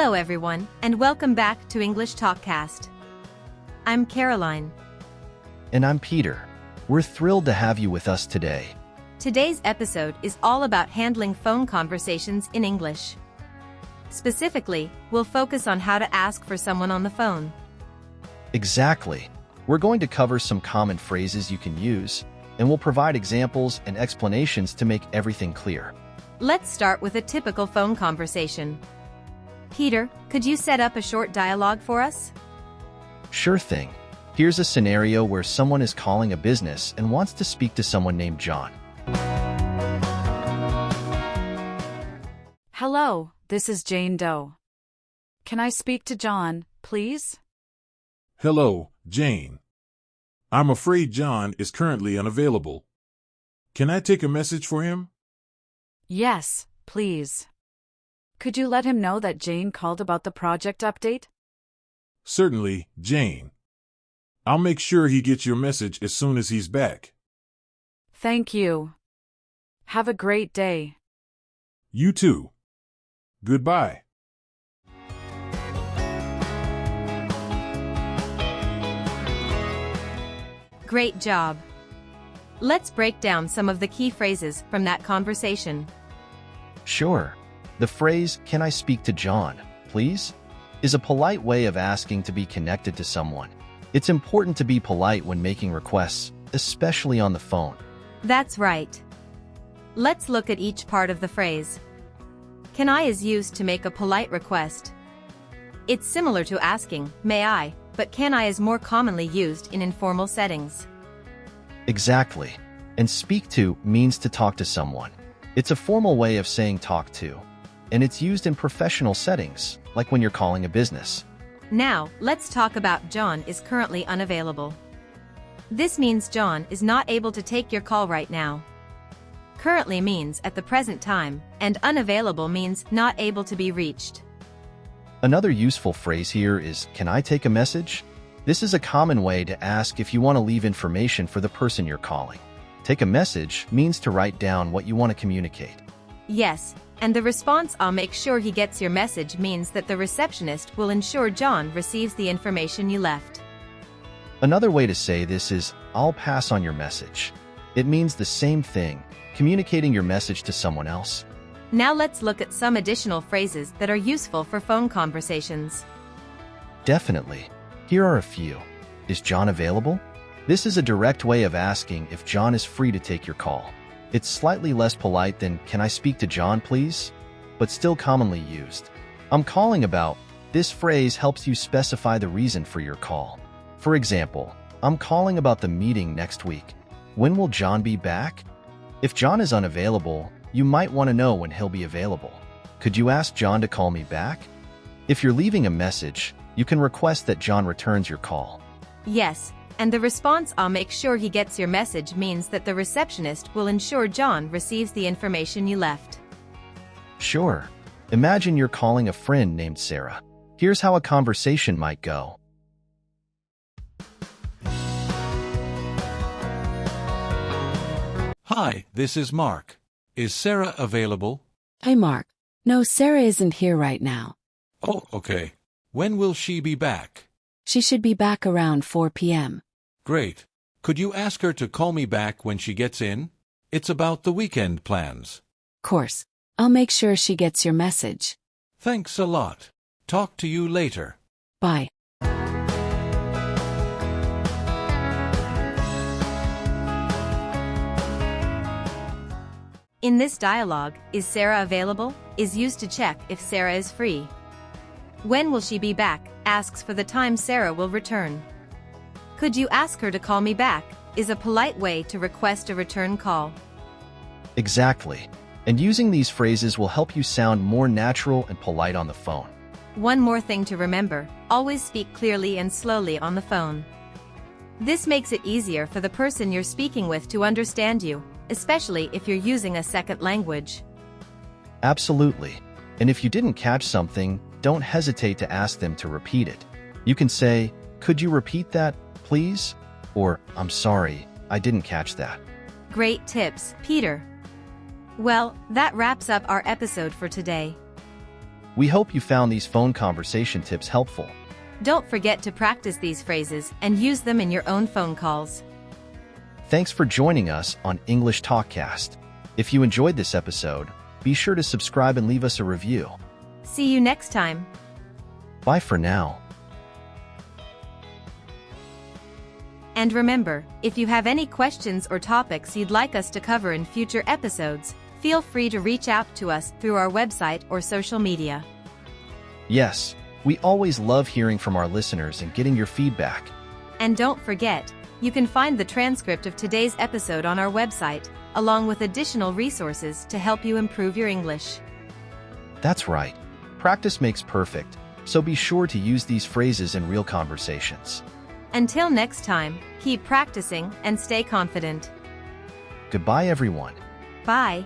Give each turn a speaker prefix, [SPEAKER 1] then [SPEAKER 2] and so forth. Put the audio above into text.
[SPEAKER 1] Hello everyone, and welcome back to English Talkcast. I'm Caroline.
[SPEAKER 2] And I'm Peter. We're thrilled to have you with us today.
[SPEAKER 1] Today's episode is all about handling phone conversations in English. Specifically, we'll focus on how to ask for someone on the phone.
[SPEAKER 2] Exactly. We're going to cover some common phrases you can use, and we'll provide examples and explanations to make everything clear.
[SPEAKER 1] Let's start with a typical phone conversation. Peter, could you set up a short dialogue for us?
[SPEAKER 2] Sure thing. Here's a scenario where someone is calling a business and wants to speak to someone named John.
[SPEAKER 3] Hello, this is Jane Doe. Can I speak to John, please?
[SPEAKER 4] Hello, Jane. I'm afraid John is currently unavailable. Can I take a message for him?
[SPEAKER 3] Yes, please. Could you let him know that Jane called about the project update?
[SPEAKER 4] Certainly, Jane. I'll make sure he gets your message as soon as he's back.
[SPEAKER 3] Thank you. Have a great day.
[SPEAKER 4] You too. Goodbye.
[SPEAKER 1] Great job. Let's break down some of the key phrases from that conversation.
[SPEAKER 2] Sure. The phrase, "Can I speak to John, please?" is a polite way of asking to be connected to someone. It's important to be polite when making requests, especially on the phone.
[SPEAKER 1] That's right. Let's look at each part of the phrase. Can I is used to make a polite request. It's similar to asking, may I, but can I is more commonly used in informal settings.
[SPEAKER 2] Exactly. And speak to means to talk to someone. It's a formal way of saying talk to, and it's used in professional settings, like when you're calling a business.
[SPEAKER 1] Now, let's talk about John is currently unavailable. This means John is not able to take your call right now. Currently means at the present time, and unavailable means not able to be reached.
[SPEAKER 2] Another useful phrase here is, "Can I take a message?" This is a common way to ask if you want to leave information for the person you're calling. Take a message means to write down what you want to communicate.
[SPEAKER 1] Yes, and the response "I'll make sure he gets your message" means that the receptionist will ensure John receives the information you left.
[SPEAKER 2] Another way to say this is, "I'll pass on your message." It means the same thing, communicating your message to someone else.
[SPEAKER 1] Now let's look at some additional phrases that are useful for phone conversations.
[SPEAKER 2] Definitely. Here are a few. Is John available? This is a direct way of asking if John is free to take your call. It's slightly less polite than, "Can I speak to John, please?" but still commonly used. "I'm calling about." This phrase helps you specify the reason for your call. For example, "I'm calling about the meeting next week. When will John be back?" If John is unavailable, you might want to know when he'll be available. "Could you ask John to call me back?" If you're leaving a message, you can request that John returns your call.
[SPEAKER 1] Yes, and the response "I'll make sure he gets your message" means that the receptionist will ensure John receives the information you left.
[SPEAKER 2] Sure. Imagine you're calling a friend named Sarah. Here's how a conversation might go.
[SPEAKER 5] Hi, this is Mark. Is Sarah available?
[SPEAKER 6] Hey, Mark. No, Sarah isn't here right now.
[SPEAKER 5] Oh, okay. When will she be back?
[SPEAKER 6] She should be back around 4 p.m.
[SPEAKER 5] Great. Could you ask her to call me back when she gets in? It's about the weekend plans.
[SPEAKER 6] Course. I'll make sure she gets your message.
[SPEAKER 5] Thanks a lot. Talk to you later.
[SPEAKER 6] Bye.
[SPEAKER 1] In this dialogue, "Is Sarah available?" is used to check if Sarah is free. "When will she be back?" asks for the time Sarah will return. "Could you ask her to call me back?" is a polite way to request a return call.
[SPEAKER 2] Exactly. And using these phrases will help you sound more natural and polite on the phone.
[SPEAKER 1] One more thing to remember, always speak clearly and slowly on the phone. This makes it easier for the person you're speaking with to understand you, especially if you're using a second language.
[SPEAKER 2] Absolutely. And if you didn't catch something, don't hesitate to ask them to repeat it. You can say, "Could you repeat that, please?" Or, "I'm sorry, I didn't catch that."
[SPEAKER 1] Great tips, Peter. Well, that wraps up our episode for today.
[SPEAKER 2] We hope you found these phone conversation tips helpful.
[SPEAKER 1] Don't forget to practice these phrases and use them in your own phone calls.
[SPEAKER 2] Thanks for joining us on English Talkcast. If you enjoyed this episode, be sure to subscribe and leave us a review.
[SPEAKER 1] See you next time.
[SPEAKER 2] Bye for now.
[SPEAKER 1] And remember, if you have any questions or topics you'd like us to cover in future episodes, feel free to reach out to us through our website or social media.
[SPEAKER 2] Yes, we always love hearing from our listeners and getting your feedback.
[SPEAKER 1] And don't forget, you can find the transcript of today's episode on our website, along with additional resources to help you improve your English.
[SPEAKER 2] That's right. Practice makes perfect, so be sure to use these phrases in real conversations.
[SPEAKER 1] Until next time, keep practicing and stay confident.
[SPEAKER 2] Goodbye, everyone.
[SPEAKER 1] Bye.